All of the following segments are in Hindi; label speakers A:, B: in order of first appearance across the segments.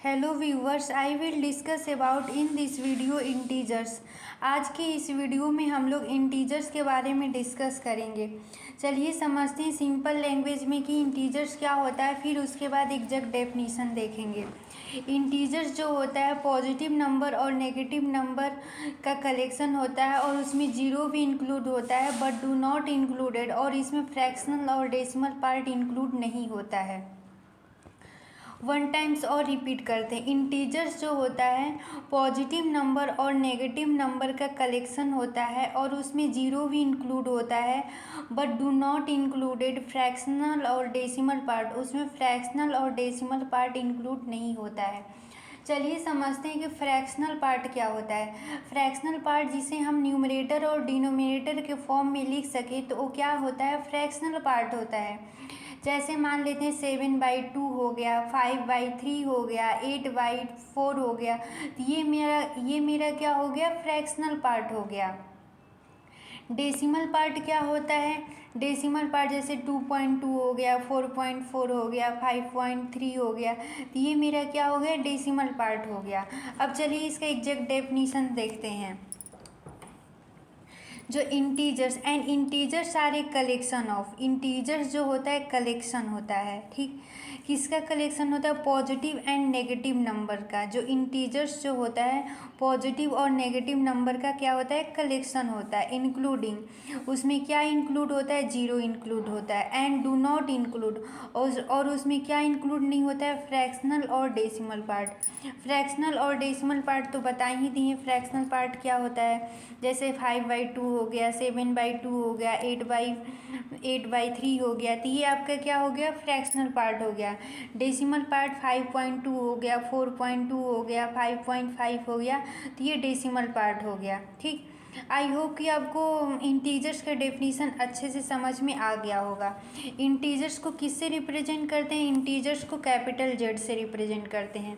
A: Hello viewers, I will discuss about in this video integers. आज के इस वीडियो में हम लोग इंटीजर्स के बारे में डिस्कस करेंगे। चलिए समझते हैं सिंपल लैंग्वेज में कि इंटीजर्स क्या होता है, फिर उसके बाद एग्जैक्ट डेफिनेशन देखेंगे। इंटीजर्स जो होता है पॉजिटिव नंबर और नेगेटिव नंबर का कलेक्शन होता है और उसमें जीरो भी इंक्लूड होता है बट डू नॉट इंक्लूडेड, और इसमें फ्रैक्शनल और डेसिमल पार्ट इंक्लूड नहीं होता है। वन टाइम्स और रिपीट करते हैं। इंटीजर्स जो होता है पॉजिटिव नंबर और नेगेटिव नंबर का कलेक्शन होता है और उसमें जीरो भी इंक्लूड होता है but do not included fractional और डेसिमल पार्ट, उसमें फ्रैक्शनल और डेसिमल पार्ट इंक्लूड नहीं होता है। चलिए समझते हैं कि फ्रैक्शनल पार्ट क्या होता है। फ्रैक्शनल पार्ट जिसे हम न्यूमरेटर और डिनोमिनेटर के फॉर्म में लिख सके तो वो क्या होता है, फ्रैक्शनल पार्ट होता है। जैसे मान लेते हैं 7/2 हो गया, 5/3 हो गया, 8/4 हो गया, तो ये मेरा क्या हो गया, फ्रैक्शनल पार्ट हो गया। डेसिमल पार्ट क्या होता है, डेसिमल पार्ट जैसे 2.2 हो गया, 4.4 हो गया, 5.3 हो गया, तो ये मेरा क्या हो गया, डेसिमल पार्ट हो गया। अब चलिए इसका एग्जैक्ट डेफिनीशन देखते हैं। जो integers and integers are a collection of, integers जो होता है कलेक्शन होता है, ठीक। किसका कलेक्शन होता है, पॉजिटिव एंड नेगेटिव नंबर का। जो इंटीजर्स जो होता है पॉजिटिव और नेगेटिव नंबर का क्या होता है, कलेक्शन होता है। इंक्लूडिंग, उसमें क्या इंक्लूड होता है, जीरो इंक्लूड होता है। एंड डू नॉट इंक्लूड, और उसमें क्या इंक्लूड नहीं होता है, फ्रैक्शनल और डेसिमल पार्ट। फ्रैक्शनल और डेसिमल पार्ट तो बता ही दिए, फ्रैक्शनल पार्ट क्या होता है, जैसे 5/2 हो गया, 7/2 हो गया, 8/3 हो गया, तो ये आपका क्या हो गया, फ्रैक्शनल पार्ट हो गया। डेसिमल पार्ट 5.2 हो गया, 4.2 हो गया, 5.5 हो गया, तो ये डेसिमल पार्ट हो गया, ठीक। आई होप कि आपको इंटीजर्स का डेफिनीशन अच्छे से समझ में आ गया होगा। इंटीजर्स को किससे रिप्रेजेंट करते हैं, इंटीजर्स को कैपिटल जेड से रिप्रेजेंट करते हैं।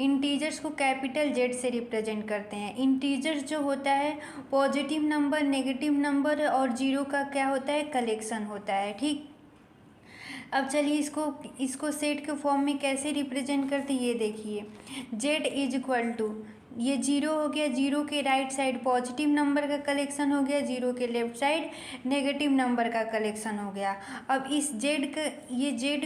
A: इंटीजर्स को कैपिटल जेड से रिप्रेजेंट करते हैं। इंटीजर्स जो होता है पॉजिटिव नंबर, नेगेटिव नंबर और जीरो का क्या होता है, कलेक्शन होता है, ठीक। अब चलिए इसको सेट के फॉर्म में कैसे रिप्रेजेंट करते हैं ये देखिए। जेड इज इक्वल टू, ये जीरो हो गया, जीरो के राइट साइड पॉजिटिव नंबर का कलेक्शन हो गया, जीरो के लेफ्ट साइड नेगेटिव नंबर का कलेक्शन हो गया। अब इस जेड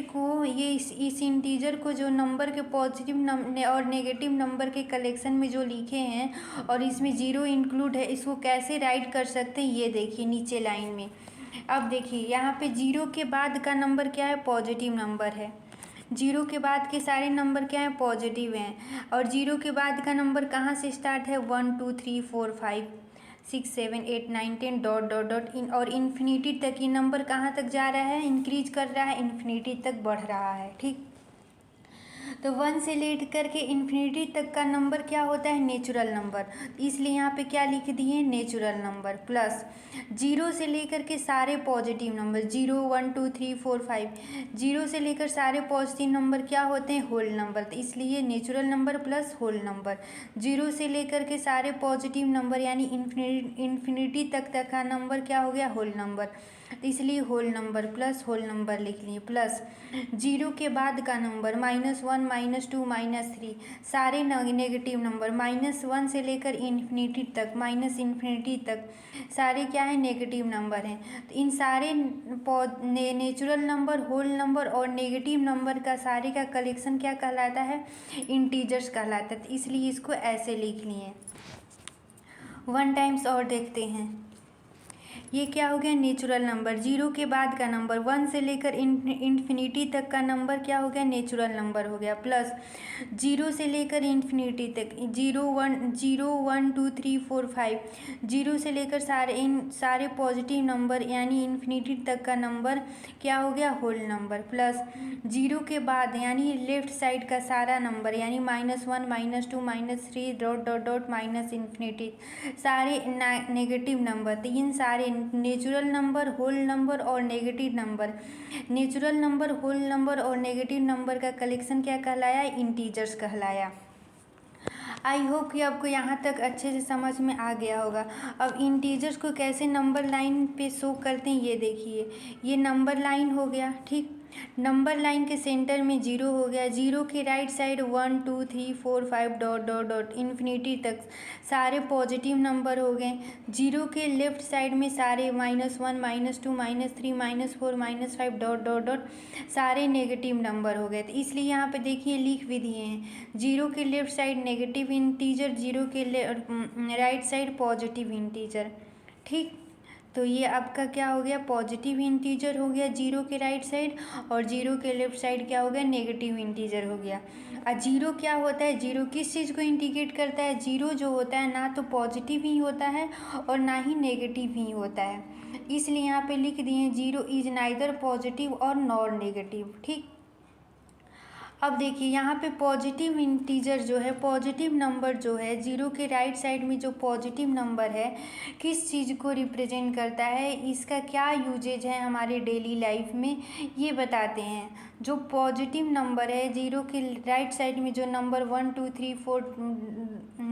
A: को ये इस इंटीजर को जो नंबर के पॉजिटिव और नेगेटिव नंबर के कलेक्शन में जो लिखे हैं और इसमें जीरो इंक्लूड है, इसको कैसे राइट कर सकते हैं ये देखिए नीचे लाइन में। अब देखिए यहाँ पे जीरो के बाद का नंबर क्या है, पॉजिटिव नंबर है। जीरो के बाद के सारे नंबर क्या हैं, पॉजिटिव हैं। और जीरो के बाद का नंबर कहाँ से स्टार्ट है, 1 2 3 4 5 6 7 8 9 10 डॉट डॉट डॉट इन, और इन्फिनिटी तक ये नंबर कहाँ तक जा रहा है, इंक्रीज कर रहा है, इन्फिनिटी तक बढ़ रहा है, ठीक। तो 1 से लेकर के इन्फिनिटी तक का नंबर क्या होता है, नेचुरल नंबर, इसलिए यहाँ पे क्या लिख दिए, नेचुरल नंबर। प्लस जीरो से लेकर के सारे पॉजिटिव नंबर, 0 1 2 3 4 5, जीरो से लेकर सारे पॉजिटिव नंबर क्या होते हैं, होल नंबर, तो इसलिए natural number plus whole number. Zero से लेकर के सारे पॉजिटिव नंबर यानी इन्फिनिटी तक का नंबर क्या हो गया, होल नंबर, इसलिए whole number plus whole number लिख लिए। प्लस जीरो के बाद का नंबर -1 -2 -3 सारे नेगेटिव नंबर, -1 से लेकर इन्फिनिटी तक, माइनस इन्फिनिटी तक सारे क्या है, नेगेटिव नंबर हैं। तो इन सारे नेचुरल नंबर, होल नंबर और नेगेटिव नंबर का सारे का कलेक्शन क्या कहलाता है, इंटीजर्स कहलाता है, तो इसलिए इसको ऐसे लिख लिए। वन टाइम्स और देखते हैं। ये क्या हो गया, नेचुरल नंबर। जीरो के बाद का नंबर, 1 से लेकर इन्फिनिटी तक का नंबर क्या हो गया, नेचुरल नंबर हो गया। प्लस जीरो से लेकर इन्फिनिटी तक, 0 1 2 3 4 5, जीरो से लेकर सारे पॉजिटिव नंबर यानी इन्फिनिटी तक का नंबर क्या हो गया, होल नंबर। प्लस जीरो के बाद यानी लेफ्ट साइड का सारा नंबर यानी -1 -2 -3 dot dot dot minus infinity सारे नेगेटिव नंबर, तो इन सारे नेचुरल नंबर, होल नंबर और negative number, natural number, whole number और नेगेटिव नंबर का कलेक्शन क्या कहलाया, इंटीजर्स कहलाया। आई होप कि आपको यहाँ तक अच्छे से समझ में आ गया होगा। अब इंटीजर्स को कैसे नंबर लाइन पे शो करते हैं ये देखिए। ये नंबर लाइन हो गया, ठीक। नंबर लाइन के सेंटर में 0 हो गया, 0 के right side 1 2 3 4 5 dot dot dot infinity तक सारे पॉजिटिव नंबर हो गए। 0 के लेफ्ट साइड में सारे -1 -2 -3 -4 -5 डॉट डॉट डॉट सारे नेगेटिव नंबर हो गए। तो इसलिए यहाँ पे देखिए लिख भी दिए हैं, 0 के लेफ्ट साइड नेगेटिव इंटीजर, 0 के राइट साइड पॉजिटिव इंटीजर। ठीक, तो ये आपका क्या हो गया, पॉजिटिव इंटीजर हो गया 0 के राइट साइड, और 0 के लेफ्ट साइड क्या हो गया, नेगेटिव इंटीजर हो गया। और 0 क्या होता है, 0 किस चीज़ को इंडिकेट करता है, 0 जो होता है ना तो पॉजिटिव ही होता है और ना ही नेगेटिव ही होता है। इसलिए यहाँ पे लिख दिए 0 इज नाइदर पॉजिटिव और नॉर नेगेटिव। ठीक, अब देखिए यहाँ पे पॉजिटिव इंटीजर जो है, पॉजिटिव नंबर जो है 0 के राइट साइड में जो पॉजिटिव नंबर है किस चीज़ को रिप्रेजेंट करता है, इसका क्या यूजेज है हमारे डेली लाइफ में, ये बताते हैं। जो पॉजिटिव नंबर है 0 के राइट साइड में जो number 1 2 3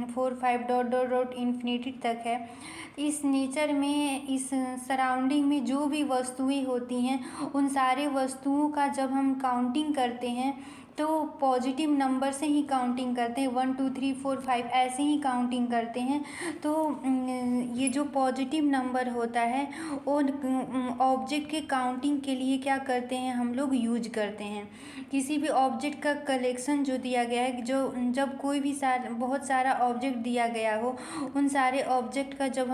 A: 4 5 dot dot dot infinity तक है, इस नेचर में, इस सराउंडिंग में जो भी वस्तुएं होती हैं उन सारे वस्तुओं का जब हम काउंटिंग करते हैं तो पॉजिटिव नंबर से ही काउंटिंग करते हैं, 1 2 3 4 5 ऐसे ही काउंटिंग करते हैं। तो ये जो पॉजिटिव नंबर होता है वो ऑब्जेक्ट के काउंटिंग के लिए क्या करते हैं, हम लोग यूज करते हैं। किसी भी ऑब्जेक्ट का कलेक्शन जो दिया गया है, जो जब कोई भी बहुत सारा ऑब्जेक्ट दिया गया हो, उन सारे ऑब्जेक्ट का जब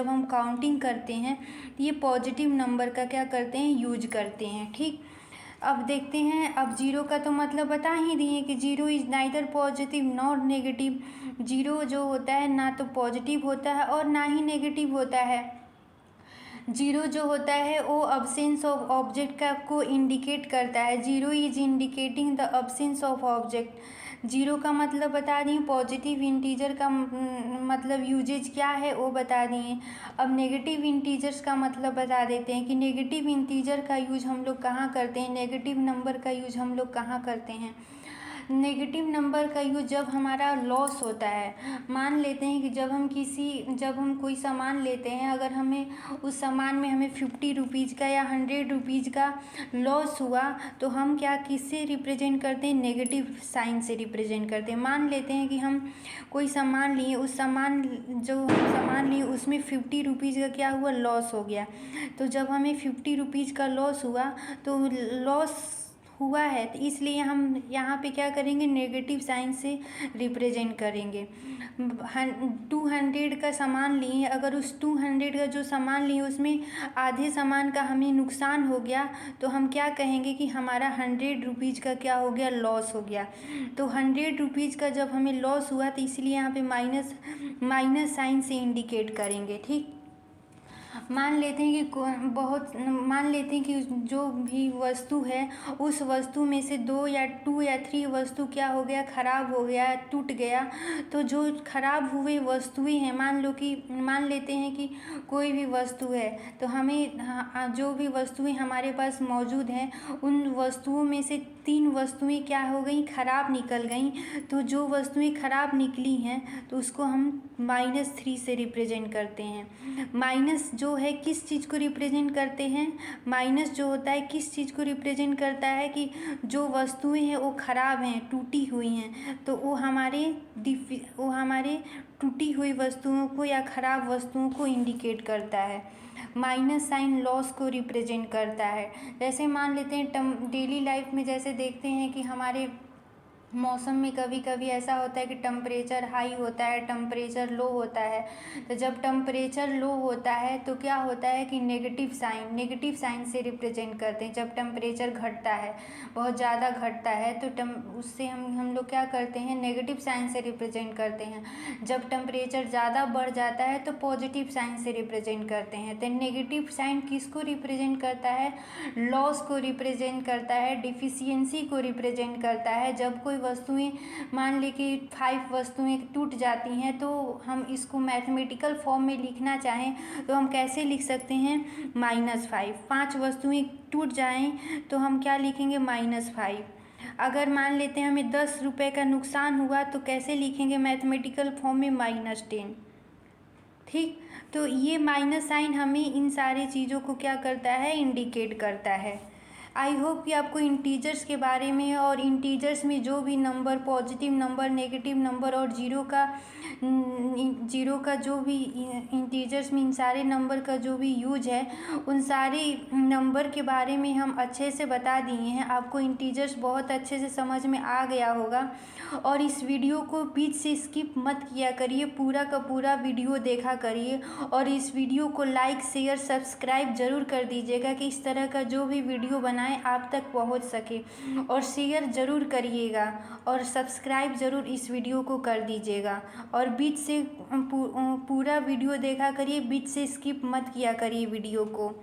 A: हम काउंटिंग करते हैं, ये पॉजिटिव नंबर का क्या करते हैं, यूज करते हैं। ठीक, अब देखते हैं, अब 0 का तो मतलब बता ही दिए कि 0 is neither positive nor negative. 0 जो होता है ना तो पॉजिटिव होता है और ना ही नेगेटिव होता है। 0 जो होता है वो अब्सेंस ऑफ ऑब्जेक्ट का को इंडिकेट करता है, 0 is indicating the absence of object. 0 का मतलब बता दिए, पॉजिटिव इंटीजर का मतलब यूजेज क्या है वो बता दिए। अब नेगेटिव इंटीजर्स का मतलब बता देते हैं कि नेगेटिव इंटीजर का यूज हम लोग कहाँ करते हैं, नेगेटिव नंबर का यूज हम लोग कहाँ करते हैं। नेगेटिव नंबर का यूज जब हमारा लॉस होता है, मान लेते हैं कि जब हम कोई सामान लेते हैं, अगर हमें उस सामान में हमें 50 रुपीज़ का या 100 रुपीज़ का लॉस हुआ तो हम क्या किससे रिप्रेजेंट करते हैं, नेगेटिव साइन से रिप्रेजेंट करते हैं। मान लेते हैं कि हम कोई सामान लिए, उस सामान जो हम सामान लिए उसमें 50 रुपीज़ का क्या हुआ, लॉस हो गया। तो जब हमें 50 रुपीज़ का लॉस हुआ तो लॉस हुआ है, तो इसलिए हम यहाँ पे क्या करेंगे, नेगेटिव साइन से रिप्रेजेंट करेंगे। 200 का सामान लिए, अगर उस 200 का जो सामान लिए उसमें आधे सामान का हमें नुकसान हो गया तो हम क्या कहेंगे कि हमारा 100 रुपीज़ का क्या हो गया, लॉस हो गया। तो 100 रुपीज़ का जब हमें लॉस हुआ तो इसलिए यहाँ पे माइनस साइन से इंडिकेट करेंगे। ठीक, मान लेते हैं कि जो भी वस्तु है उस वस्तु में से 2 या 3 वस्तु क्या हो गया, खराब हो गया, टूट गया। तो जो खराब हुए वस्तुएं हैं, मान लेते हैं कि कोई भी वस्तु है तो हमें जो भी वस्तुएं हमारे पास मौजूद हैं उन वस्तुओं में से 3 वस्तुएं क्या हो गई, खराब निकल गई। तो जो वस्तुएं खराब निकली हैं तो उसको हम -3 से रिप्रेजेंट करते हैं। माइनस जो है किस चीज़ को रिप्रेजेंट करते हैं, माइनस जो होता है किस चीज़ को रिप्रेजेंट करता है कि जो वस्तुएं हैं वो खराब हैं, टूटी हुई हैं, तो वो हमारे टूटी हुई वस्तुओं को या खराब वस्तुओं को इंडिकेट करता है। माइनस साइन लॉस को रिप्रेजेंट करता है। जैसे मान लेते हैं डेली लाइफ में जैसे देखते हैं कि हमारे मौसम में कभी कभी ऐसा होता है कि टेम्परेचर हाई होता है, टेम्परेचर लो होता है। तो जब टेम्परेचर लो होता है तो क्या होता है कि नेगेटिव साइन से रिप्रेजेंट करते हैं। जब टेम्परेचर घटता है, बहुत ज़्यादा घटता है तो उससे हम लोग क्या करते हैं, नेगेटिव साइन से रिप्रेजेंट करते हैं। जब टेम्परेचर ज़्यादा बढ़ जाता है तो पॉजिटिव साइन से रिप्रेजेंट करते हैं। तो नेगेटिव साइन किसको रिप्रेजेंट करता है, लॉस को रिप्रेजेंट करता है, डिफिशियंसी को रिप्रेजेंट करता है। जब कोई वस्तुएं, मान ली कि 5 वस्तुएं टूट जाती हैं तो हम इसको मैथमेटिकल फॉर्म में लिखना चाहें तो हम कैसे लिख सकते हैं, -5। 5 वस्तुएं टूट जाएं तो हम क्या लिखेंगे, -5। अगर मान लेते हैं हमें 10 रुपये का नुकसान हुआ तो कैसे लिखेंगे मैथमेटिकल फॉर्म में, -10। ठीक, तो ये माइनस साइन हमें इन सारी चीज़ों को क्या करता है, इंडिकेट करता है। आई होप कि आपको इंटीजर्स के बारे में और इंटीजर्स में जो भी number, positive number, negative number और जीरो का जो भी इंटीजर्स में इन सारे नंबर का जो भी यूज है, उन सारे नंबर के बारे में हम अच्छे से बता दिए हैं। आपको इंटीजर्स बहुत अच्छे से समझ में आ गया होगा। और इस वीडियो को बीच से स्किप मत किया करिए, पूरा का पूरा वीडियो देखा करिए। और इस वीडियो को लाइक, शेयर, सब्सक्राइब ज़रूर कर दीजिएगा कि इस तरह का जो भी वीडियो बनाएं आप तक पहुंच सके। और शेयर ज़रूर करिएगा और सब्सक्राइब ज़रूर इस वीडियो को कर दीजिएगा। और बीच से पूरा वीडियो देखा करिए, बीच से स्किप मत किया करिए वीडियो को।